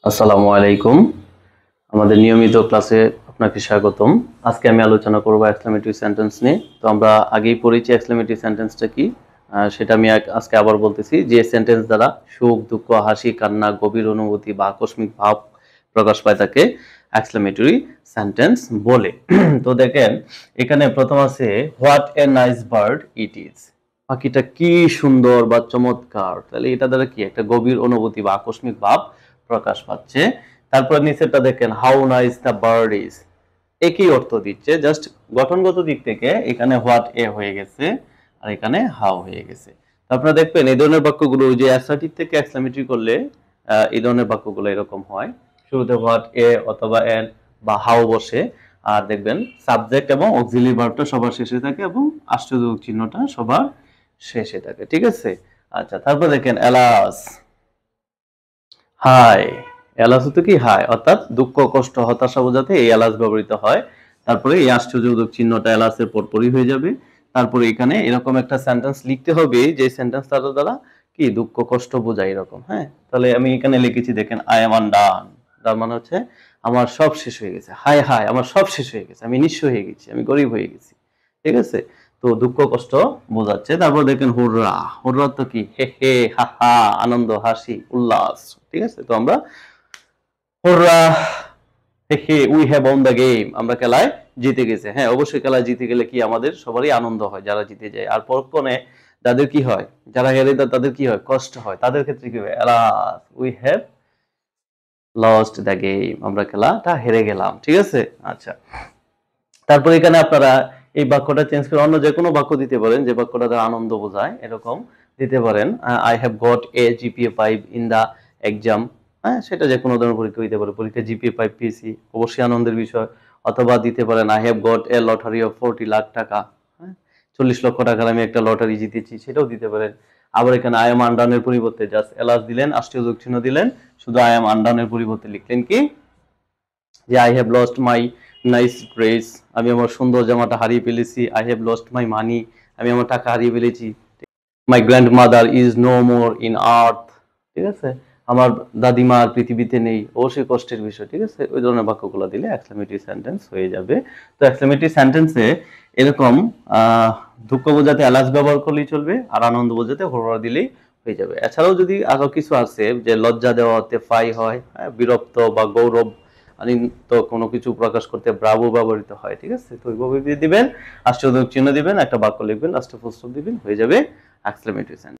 আসসালামু আলাইকুম। আমাদের নিয়মিত ক্লাসে আপনাকে স্বাগতম। আজকে আমি আলোচনা করব এক্সক্লেমেটরি সেন্টেন্স নিয়ে। তো আমরা আগেই পড়েছি এক্সক্লেমেটরি সেন্টেন্সটা কি, সেটা আমি আজকে আবার বলতেছি। যে সেন্টেন্স দ্বারা সুখ, দুঃখ, হাসি, কান্না, গভীর অনুভূতি বা আকস্মিক ভাব প্রকাশ পায় তাকে এক্সক্লেমেটরি সেন্টেন্স বলে। তো দেখেন, এখানে প্রথম আছে what a nice bird it is. পাখিটা কি সুন্দর বা চমৎকার। তাহলে এটা দ্বারা কি একটা গভীর অনুভূতি বা আকস্মিক ভাব প্রকাশ পাচ্ছে। তারপর নিচেরটা দেখেন how nice the bird is. একই অর্থ দিচ্ছে, জাস্ট গঠনগত দিক থেকে এখানে হোয়াট এ হয়ে গেছে আর এখানে হাউ হয়ে গেছে। তো আপনারা দেখবেন এই ধরনের বাক্যগুলো যে অ্যাসার্টিভ থেকে এক্সক্লেমেটরি করলে এই ধরনের বাক্যগুলো এরকম হয়। শুরুতে হোয়াট এ অথবা এন বা হাউ বসে, আর দেখবেন সাবজেক্ট এবং অক্সিলিয়ারি ভার্বটা সবার শেষে থাকে এবং আশ্চর্যজনক চিহ্নটা সবার শেষে থাকে। ঠিক আছে। আচ্ছা, তারপর দেখেন এলাস, হাই। এলাস তো কি হাই, অর্থাৎ দুঃখ, কষ্ট, হতাশা বোঝাতে এই এলাস ব্যবহৃত হয়। তারপরে এই আশ্চর্যবোধক চিহ্নটা এলাসের পরপরই হয়ে যাবে। তারপরে এখানে এরকম একটা সেন্টেন্স লিখতে হবে যে সেন্টেন্সটা দ্বারা কি দুঃখ কষ্ট বোঝায় এরকম। হ্যাঁ, তাহলে আমি এখানে লিখেছি দেখেন আই এম আনডান। তার মানে হচ্ছে আমার সব শেষ হয়ে গেছে। হাই হাই, আমার সব শেষ হয়ে গেছে, আমি নিঃস্ব হয়ে গেছি, আমি গরিব হয়ে গেছি। ঠিক আছে। তো দুঃখ কষ্ট বোঝাচ্ছে। তারপর দেখেন হুররা। হুররা তো কি হে হে হা হা, আনন্দ, হাসি, উল্লাস। ঠিক আছে। তো আমরা hurrah hey hey we have won the game, আমরা খেলায় জিতে গেছে। হ্যাঁ, অবশ্যই খেলায় জিতে গেলে কি আমাদের সবারই আনন্দ হয় যারা জিতে যায়। আর পরক্ষণে যাদের কি হয়, যারা হেরে যায় তাদের কি হয়, কষ্ট হয়। তাদের ক্ষেত্রে কি হয়, alas we have lost the game, আমরা খেলাটা হেরে গেলাম। ঠিক আছে। আচ্ছা, তারপর এখানে আপনারা এই বাক্যটা চেঞ্জ করে অন্য যে কোনো বাক্য দিতে পারেন যে বাক্যটা দ্বারা আনন্দ বোঝায়, এরকম দিতে পারেন I have got a GPA 5 in the exam. হ্যাঁ, সেটা যে কোনো ধরনের পরীক্ষা দিতে পারে, পরীক্ষা জিপিএ 5 পেয়েছি, অবশ্যই আনন্দের বিষয়। অথবা দিতে পারেন I have got A lottery of 40 lakh টাকা। হ্যাঁ, 40 লক্ষ টাকার আমি একটা লটারি জিতেছি, সেটাও দিতে পারেন। আবার এখানে আই এম আন্ডানের পরিবর্তে জাস্ট এলাস দিলেন, আশ্চর্যজনক চিহ্ন দিলেন, শুধু আই এম আন্ডানের পরিবর্তে লিখলেন কি যে I have lost my nice dress, আমি আমার সুন্দর জামাটা হারিয়ে ফেলেছি। I have lost my money, আমি আমার টাকা হারিয়ে ফেলেছি। My grandmother is no more in earth. ঠিক আছে, আমার দাদিমা আর পৃথিবীতে নেই, অবশ্যই কষ্টের বিষয়। ঠিক আছে, ওই ধরনের বাক্যগুলো দিলে এক্সক্লেমেটরি সেন্টেন্স হয়ে যাবে। তো এক্সক্লেমেটরি সেন্টেন্সে এরকম দুঃখ বোঝাতে এলাস ব্যবহার করলেই চলবে, আর আনন্দ বোঝাতে হোররা দিলেই হয়ে যাবে। এছাড়াও যদি আরো কিছু আছে যে লজ্জা দেওয়াতে ফাই হয়, বিরক্ত বা গৌরব তো কোনো কিছু প্রকাশ করতে ব্রাভো ব্যবহৃত হয়। ঠিক আছে, তো ওইভাবে দিয়ে দিবেন, আশ্চর্যজনক চিহ্ন দিবেন, একটা বাক্য লিখবেন, লাস্টে ফুল স্টপ দিবেন, হয়ে যাবে এক্সক্লেমেটরি সেন্টেন্স।